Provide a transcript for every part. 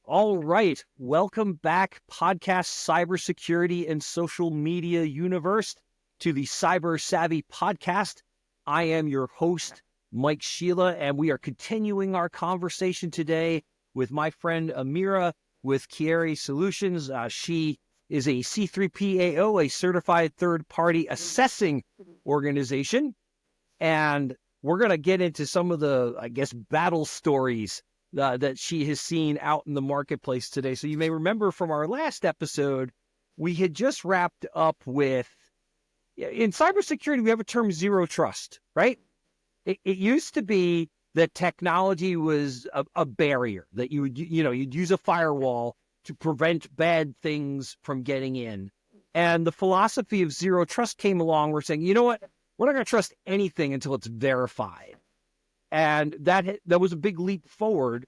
All right. Welcome back, podcast cybersecurity and social media universe, to the Cyber Savvy podcast. I am your host, Mike Shelah, and we are continuing our conversation today with my friend Amira with Kieri Solutions. She is a C3PAO, a certified third-party assessing organization. And we're going to get into some of the, battle stories that she has seen out in the marketplace today. So you may remember from our last episode, we had just wrapped up with, in cybersecurity, we have a term zero trust, right? It used to be that technology was a barrier, that you'd use a firewall to prevent bad things from getting in. And the philosophy of zero trust came along. We're saying, you know what? We're not going to trust anything until it's verified. And that was a big leap forward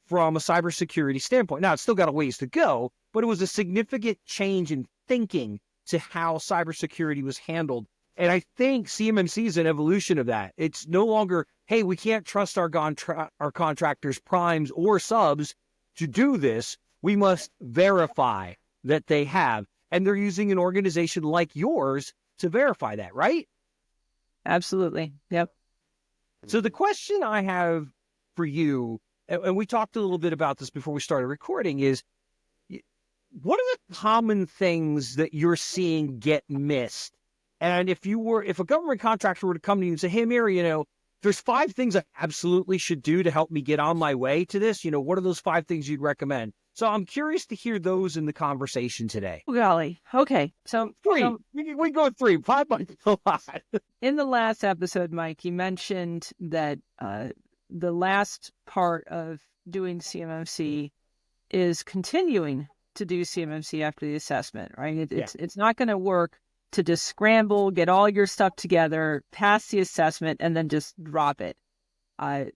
from a cybersecurity standpoint. Now, it's still got a ways to go, but it was a significant change in thinking to how cybersecurity was handled. And I think CMMC is an evolution of that. It's no longer, hey, we can't trust our contractors, primes, or subs to do this. We must verify that they have. And they're using an organization like yours to verify that, right? Absolutely. Yep. So the question I have for you, and we talked a little bit about this before we started recording, is what are the common things that you're seeing get missed? And if a government contractor were to come to you and say, hey, Amira, there's 5 things I absolutely should do to help me get on my way to this, what are those 5 things you'd recommend? So I'm curious to hear those in the conversation today. Oh, golly. Okay. So 3. We go 3. 5 might be a lot. In the last episode, Mike, you mentioned that the last part of doing CMMC is continuing to do CMMC after the assessment, right? It's not going to work to just scramble, get all your stuff together, pass the assessment, and then just drop it.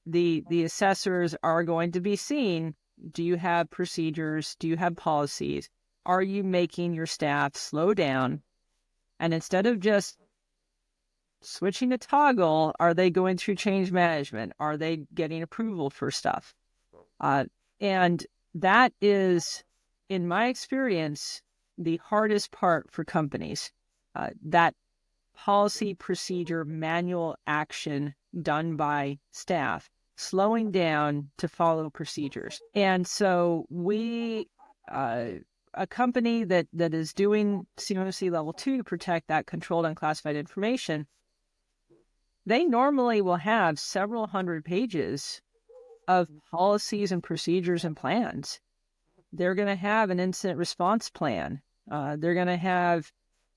The assessors are going to be seeing, do you have procedures? Do you have policies? Are you making your staff slow down? And instead of just switching a toggle, are they going through change management? Are they getting approval for stuff? And that is, in my experience, the hardest part for companies. That policy, procedure, manual action done by staff, slowing down to follow procedures. And so a company that is doing CMMC level 2 to protect that controlled unclassified information, they normally will have several hundred pages of policies and procedures and plans. They're going to have an incident response plan. They're going to have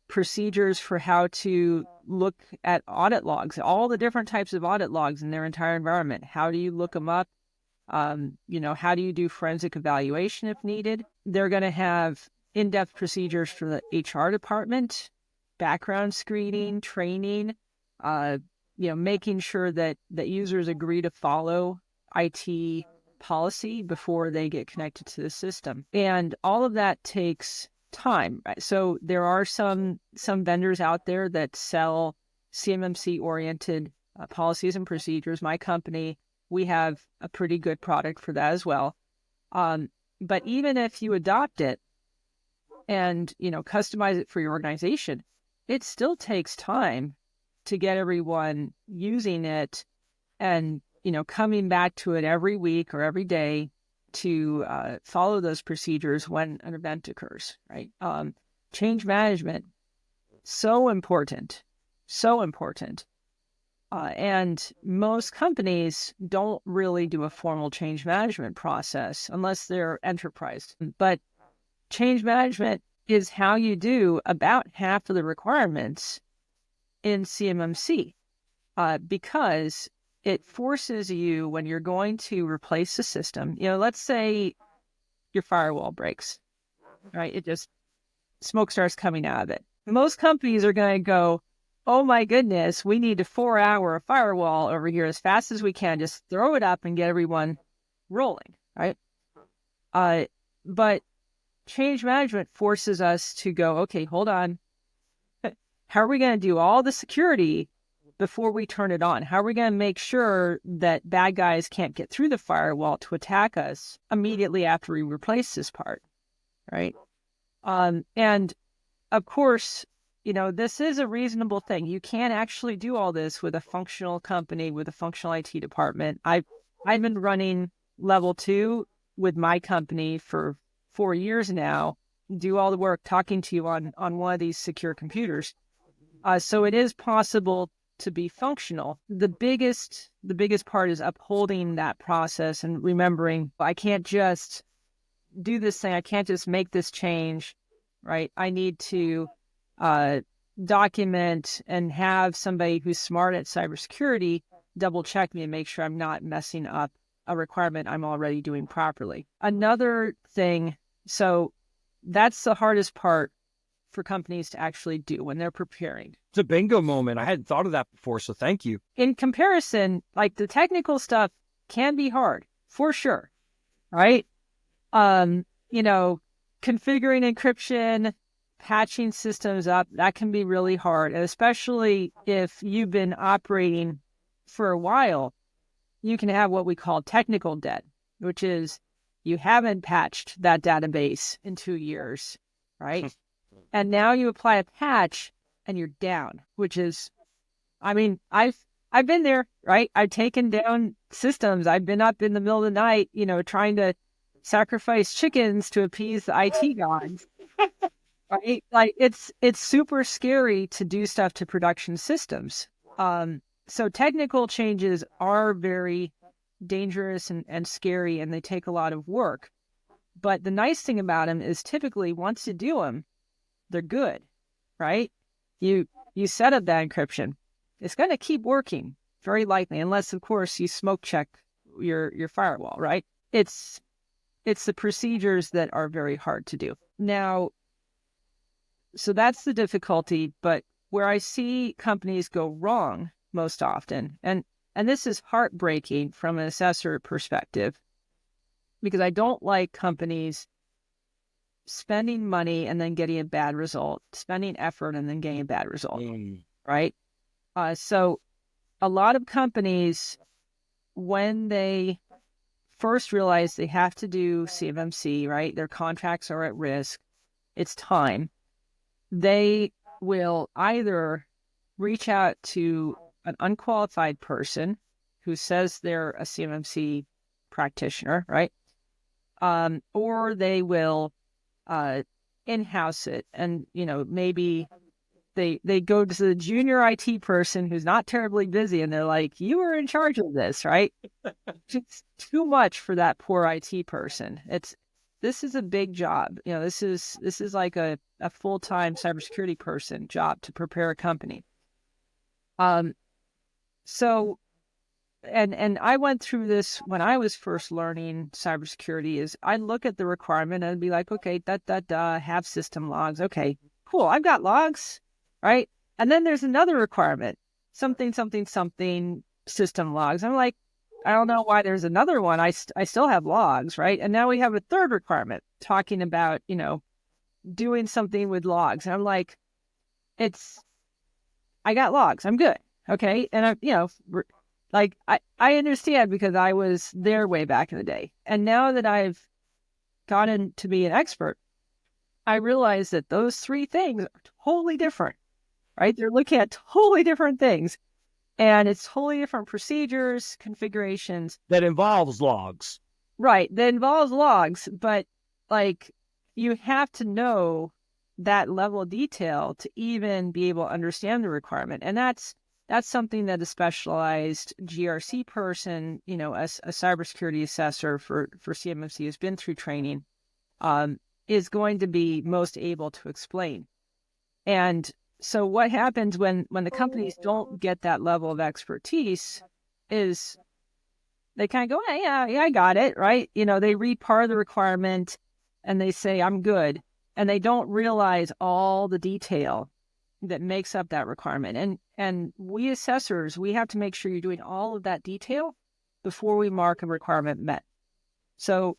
procedures for how to look at audit logs, all the different types of audit logs in their entire environment. How do you look them up? How do you do forensic evaluation if needed? They're going to have in-depth procedures for the HR department, background screening, training, making sure that users agree to follow IT policy before they get connected to the system. And all of that takes time. Right? So there are some vendors out there that sell CMMC-oriented policies and procedures. My company, we have a pretty good product for that as well. But even if you adopt it and, customize it for your organization, it still takes time to get everyone using it and, coming back to it every week or every day to follow those procedures when an event occurs, right? Change management, so important. And most companies don't really do a formal change management process unless they're enterprise. But change management is how you do about half of the requirements in CMMC because it forces you, when you're going to replace the system, let's say your firewall breaks, right? It just, smoke starts coming out of it. Most companies are going to go, oh my goodness, we need a 4-hour firewall over here as fast as we can. Just throw it up and get everyone rolling, right? But change management forces us to go, okay, hold on. How are we going to do all the security before we turn it on? How are we going to make sure that bad guys can't get through the firewall to attack us immediately after we replace this part, right? And of course, this is a reasonable thing. You can't actually do all this with a functional company, with a functional IT department. I've been running level 2 with my company for 4 years now, do all the work talking to you on one of these secure computers. So it is possible to be functional. The biggest part is upholding that process and remembering I can't just do this thing. I can't just make this change, right? I need to document and have somebody who's smart at cybersecurity double check me and make sure I'm not messing up a requirement I'm already doing properly. Another thing, so that's the hardest part for companies to actually do when they're preparing. It's a bingo moment. I hadn't thought of that before, so thank you. In comparison, like the technical stuff can be hard, for sure, right? Configuring encryption, patching systems up, that can be really hard. And especially if you've been operating for a while, you can have what we call technical debt, which is you haven't patched that database in 2 years, right? And now you apply a patch and you're down, which is, I've been there, right? I've taken down systems. I've been up in the middle of the night, trying to sacrifice chickens to appease the IT gods. Right? Like it's super scary to do stuff to production systems. So technical changes are very dangerous and scary, and they take a lot of work. But the nice thing about them is typically once you do them, they're good, right? You set up that encryption. It's going to keep working, very likely, unless, of course, you smoke check your firewall, right? It's the procedures that are very hard to do. Now, so that's the difficulty, but where I see companies go wrong most often, and this is heartbreaking from an assessor perspective, because I don't like companies spending money and then getting a bad result, spending effort and then getting a bad result, right? So a lot of companies, when they first realize they have to do CMMC, right? Their contracts are at risk. It's time. They will either reach out to an unqualified person who says they're a CMMC practitioner, right? Or they will in-house it, and maybe they go to the junior IT person who's not terribly busy, and they're like, "You are in charge of this, right?" It's too much for that poor IT person. This is a big job. This is like a full-time cybersecurity person job to prepare a company. So, and I went through this when I was first learning cybersecurity. Is I'd look at the requirement and I'd be like, okay, have system logs. Okay, cool. I've got logs, right? And then there's another requirement, something system logs. I'm like, I don't know why there's another one. I still have logs, right? And now we have a third requirement talking about, doing something with logs. And I'm like, I got logs. I'm good. Okay. And I understand because I was there way back in the day. And now that I've gotten to be an expert, I realize that those three things are totally different, right? They're looking at totally different things. And it's totally different procedures, configurations. That involves logs. Right. That involves logs, but you have to know that level of detail to even be able to understand the requirement. And that's something that a specialized GRC person, a cybersecurity assessor for CMMC has been through training, is going to be most able to explain. And so what happens when the companies don't get that level of expertise is they kind of go, hey, yeah, I got it, right? They read part of the requirement and they say, I'm good. And they don't realize all the detail that makes up that requirement. And we assessors, we have to make sure you're doing all of that detail before we mark a requirement met. So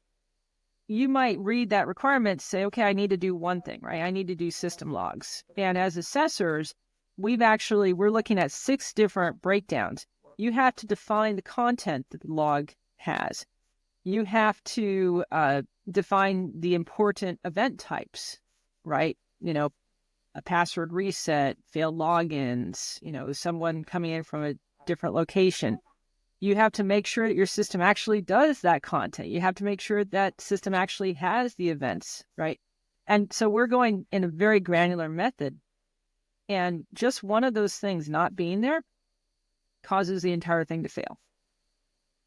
you might read that requirement, say, okay, I need to do one thing, right? I need to do system logs. And as assessors, we're looking at 6 different breakdowns. You have to define the content that the log has. You have to define the important event types, right? A password reset, failed logins, someone coming in from a different location. You have to make sure that your system actually does that content. You have to make sure that system actually has the events, right? And so we're going in a very granular method. And just one of those things not being there causes the entire thing to fail.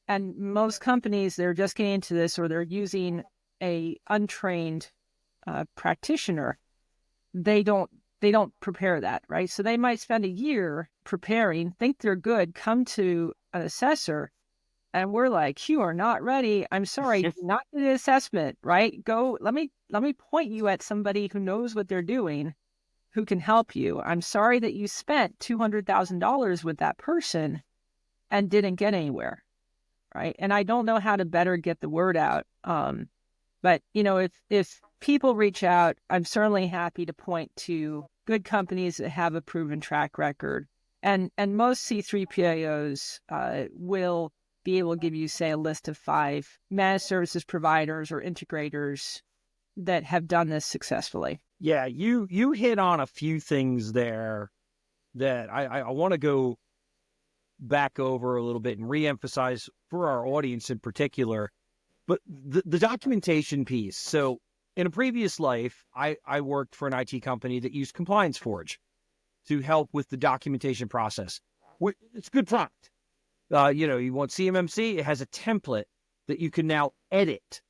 And most companies, they're just getting into this, or they're using a untrained practitioner. They don't prepare that, right? So they might spend a year preparing, think they're good, come to an assessor, and we're like, "You are not ready. I'm sorry, do not do the assessment, right? Go. Let me point you at somebody who knows what they're doing, who can help you. I'm sorry that you spent $200,000 with that person and didn't get anywhere." Right. And I don't know how to better get the word out. But, if people reach out, I'm certainly happy to point to good companies that have a proven track record. And most C3PAOs will be able to give you, say, a list of 5 managed services providers or integrators that have done this successfully. Yeah, you hit on a few things there that I want to go back over a little bit and reemphasize for our audience in particular. But the documentation piece. So in a previous life, I worked for an IT company that used Compliance Forge to help with the documentation process. It's a good product. You want CMMC, it has a template that you can now edit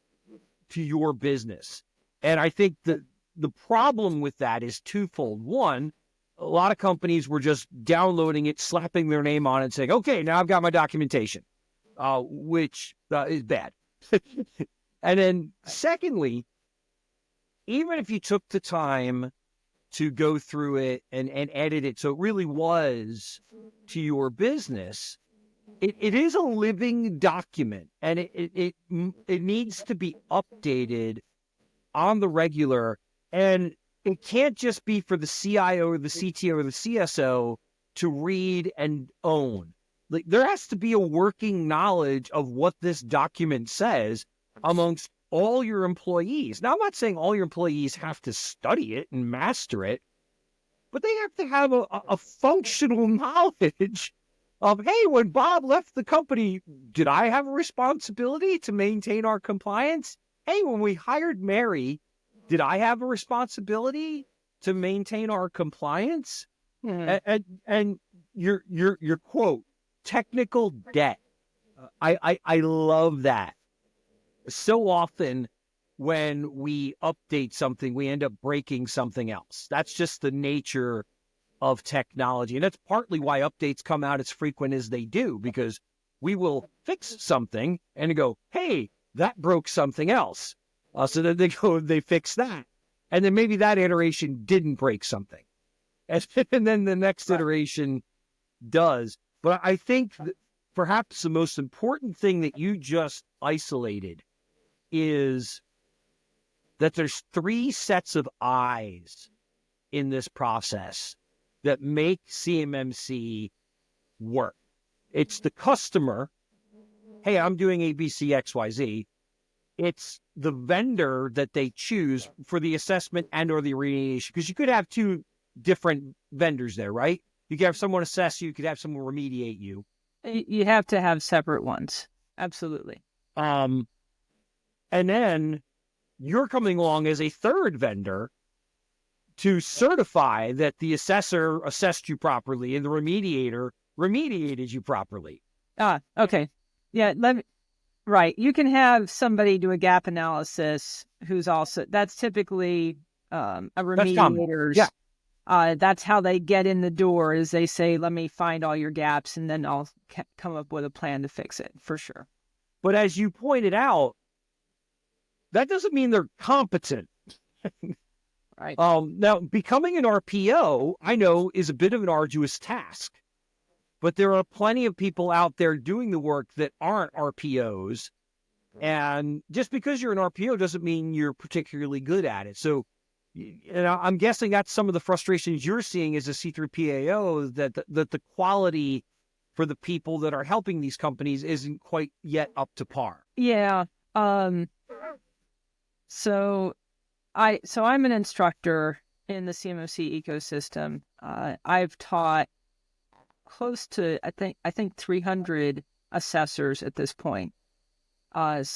to your business. And I think that the problem with that is twofold. One, a lot of companies were just downloading it, slapping their name on it, and saying, "Okay, now I've got my documentation," which is bad. And then secondly, even if you took the time to go through it and edit it so it really was to your business, it is a living document, and it needs to be updated on the regular. And it can't just be for the CIO or the CTO or the CSO to read and own. Like, there has to be a working knowledge of what this document says amongst all your employees. Now, I'm not saying all your employees have to study it and master it, but they have to have a functional knowledge of, hey, when Bob left the company, did I have a responsibility to maintain our compliance? Hey, when we hired Mary, did I have a responsibility to maintain our compliance? And your quote, technical debt. I love that. So often when we update something, we end up breaking something else. That's just the nature of technology. And that's partly why updates come out as frequent as they do, because we will fix something and go, hey, that broke something else. So then they fix that. And then maybe that iteration didn't break something. And then the next iteration does. But I think that perhaps the most important thing that you just isolated is that there's 3 sets of eyes in this process that make CMMC work. It's the customer. Hey, I'm doing ABC, XYZ. It's the vendor that they choose for the assessment and or the remediation, because you could have 2 different vendors there, right? You could have someone assess you, you could have someone remediate you. You have to have separate ones. Absolutely. And then you're coming along as a 3rd vendor to certify that the assessor assessed you properly and the remediator remediated you properly. Okay. Yeah, right. You can have somebody do a gap analysis who's also, that's typically a remediator's. Yeah. That's how they get in the door, is they say, let me find all your gaps and then I'll come up with a plan to fix it, for sure. But as you pointed out, that doesn't mean they're competent. Right. Now, becoming an RPO, I know, is a bit of an arduous task. But there are plenty of people out there doing the work that aren't RPOs. And just because you're an RPO doesn't mean you're particularly good at it. So I'm guessing that's some of the frustrations you're seeing as a C3PAO, that the quality for the people that are helping these companies isn't quite yet up to par. Yeah. So I'm an instructor in the CMMC ecosystem. I've taught close to I think 300 assessors at this point. I've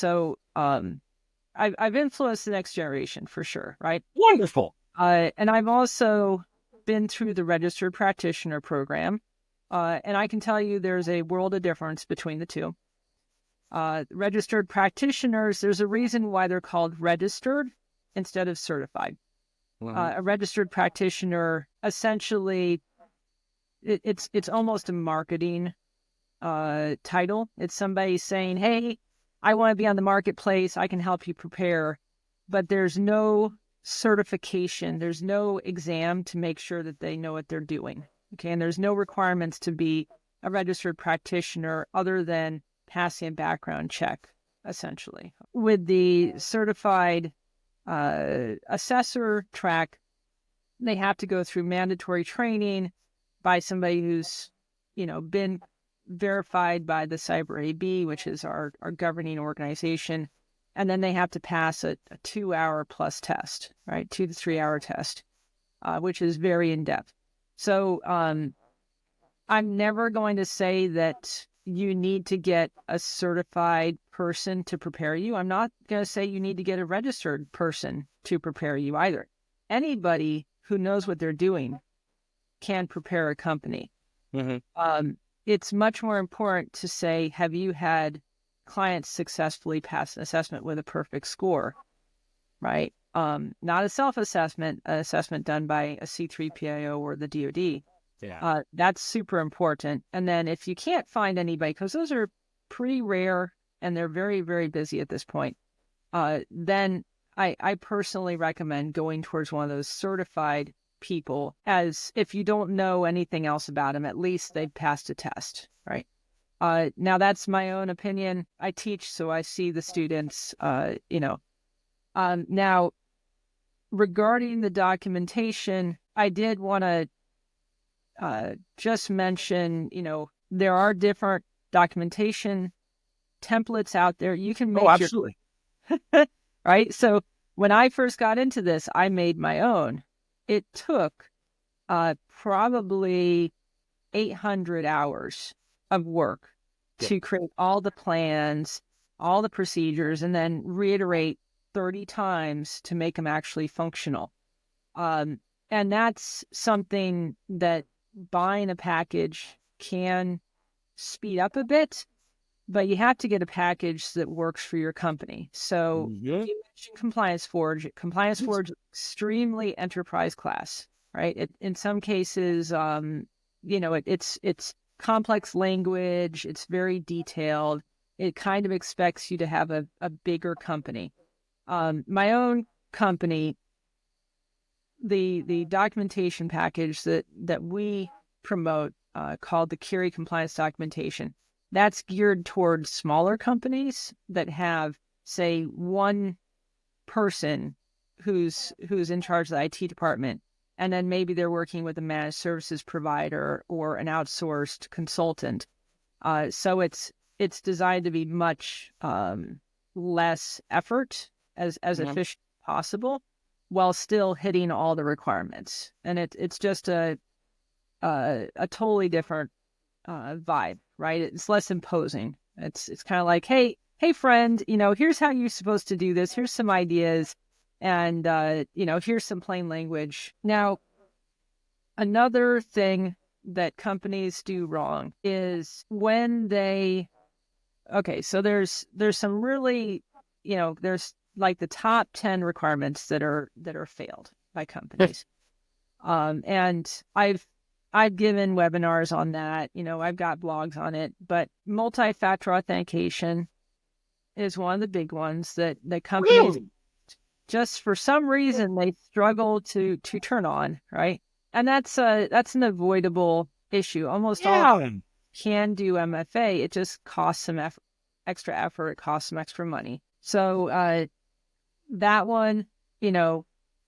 influenced the next generation for sure, right? Wonderful. And I've also been through the registered practitioner program, and I can tell you there's a world of difference between the two. Registered practitioners, there's a reason why they're called registered instead of certified. A registered practitioner, essentially, it's almost a marketing title. It's somebody saying, hey, I want to be on the marketplace. I can help you prepare. But there's no certification. There's no exam to make sure that they know what they're doing. Okay. And there's no requirements to be a registered practitioner other than passing a background check, essentially. With the certified assessor track, they have to go through mandatory training by somebody who's, been verified by the Cyber AB, which is our governing organization. And then they have to pass a 2-hour plus test, right? 2 to 3 hour test, which is very in-depth. So I'm never going to say that you need to get a certified person to prepare you. I'm not going to say you need to get a registered person to prepare you either. Anybody who knows what they're doing can prepare a company. Mm-hmm. It's much more important to say, have you had clients successfully pass an assessment with a perfect score, right? Not a self-assessment, an assessment done by a C3PAO or the DoD. Yeah. That's super important. And then if you can't find anybody, because those are pretty rare and they're very, very busy at this point, then I personally recommend going towards one of those certified people, as if you don't know anything else about them, at least they've passed a test, right? Now that's my own opinion. I teach, so I see the students, now regarding the documentation, I did want to just mention, there are different documentation templates out there. You can make absolutely. Right. So when I first got into this, I made my own. It took probably 800 hours of work to create all the plans, all the procedures, and then reiterate 30 times to make them actually functional. And that's something that buying a package can speed up a bit, but you have to get a package that works for your company. So you mentioned Compliance Forge. Compliance Forge is extremely enterprise class, right? In some cases, it's complex language. It's very detailed. It kind of expects you to have a bigger company. My own company, the documentation package that we promote, called the Kieri Compliance Documentation, that's geared towards smaller companies that have, say, one person who's in charge of the IT department, and then maybe they're working with a managed services provider or an outsourced consultant. So it's designed to be much less effort, as efficient as possible, while still hitting all the requirements. And it's just a totally different vibe, right? It's less imposing. It's kind of like, hey friend, here's how you're supposed to do this. Here's some ideas, and here's some plain language. Now, another thing that companies do wrong is when they, so there's some really, there's like the top 10 requirements that are failed by companies. And I've given webinars on that. I've got blogs on it, but multi-factor authentication is one of the big ones that companies just for some reason they struggle to turn on, right? And that's an avoidable issue. Almost all can do MFA. It just costs some extra effort. It costs some extra money. So that one,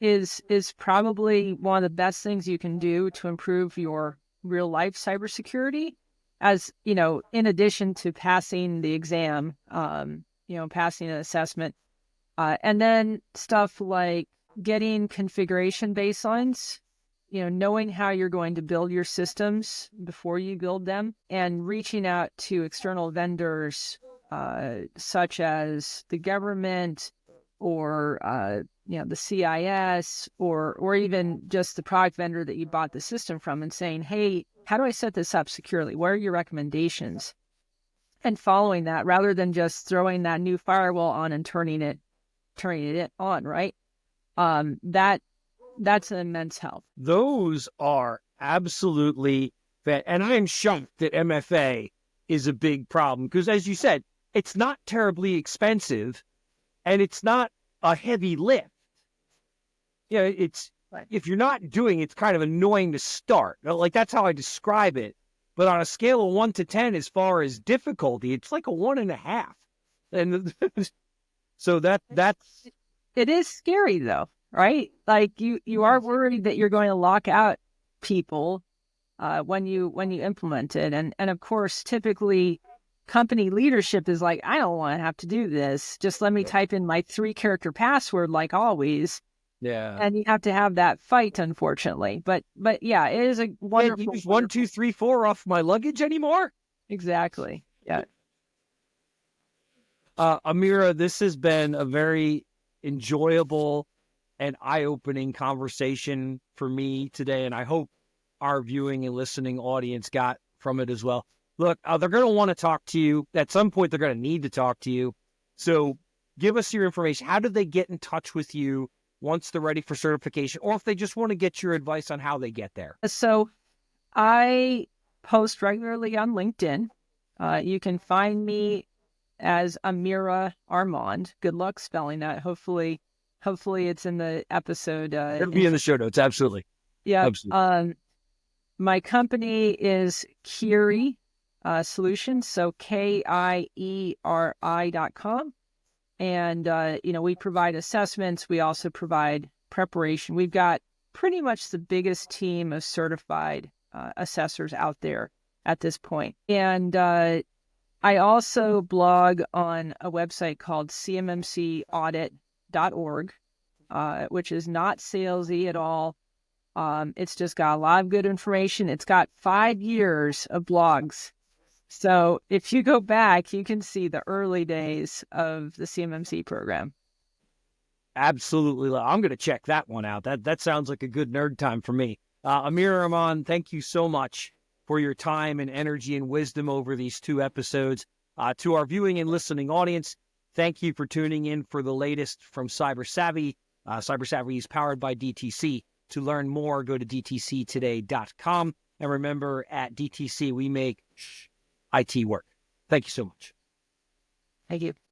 is probably one of the best things you can do to improve your real life cybersecurity. As you know, in addition to passing the exam, passing an assessment, and then stuff like getting configuration baselines, knowing how you're going to build your systems before you build them, and reaching out to external vendors, such as the government or the CIS, or even just the product vendor that you bought the system from, and saying, hey, how do I set this up securely? What are your recommendations? And following that, rather than just throwing that new firewall on and turning it on, right? That's an immense help. Those are absolutely, and I am shocked that MFA is a big problem because, as you said, it's not terribly expensive and it's not a heavy lift. It's if you're not doing it, it's kind of annoying to start. Like, that's how I describe it. But on a scale of 1 to 10, as far as difficulty, it's like a 1.5. And so that's it is scary though, right? Like you are worried that you're going to lock out people when you implement it, and of course, typically company leadership is like, I don't want to have to do this. Just let me type in my 3-character password, like always. Yeah. And you have to have that fight, unfortunately. But yeah, it is a wonderful. Can't use 1, 2, 3, 4 off my luggage anymore. Exactly. Yeah. Amira, this has been a very enjoyable and eye-opening conversation for me today, and I hope our viewing and listening audience got from it as well. Look, they're going to want to talk to you. At some point, they're going to need to talk to you. So give us your information. How do they get in touch with you once they're ready for certification, or if they just want to get your advice on how they get there? So I post regularly on LinkedIn. You can find me as Amira Armond. Good luck spelling that. Hopefully it's in the episode. It'll be in the show notes. Absolutely. Yeah. Absolutely. My company is Kieri Solutions, so KIERI.com. And, we provide assessments. We also provide preparation. We've got pretty much the biggest team of certified assessors out there at this point. And I also blog on a website called CMMCaudit.org, which is not salesy at all. It's just got a lot of good information. It's got 5 years of blogs. So if you go back, you can see the early days of the CMMC program. Absolutely. I'm going to check that one out. That sounds like a good nerd time for me. Amira Armond, thank you so much for your time and energy and wisdom over these 2 episodes. To our viewing and listening audience, thank you for tuning in for the latest from CyberSavvy. CyberSavvy is powered by DTC. To learn more, go to dtctoday.com. And remember, at DTC, we make IT work. Thank you so much. Thank you.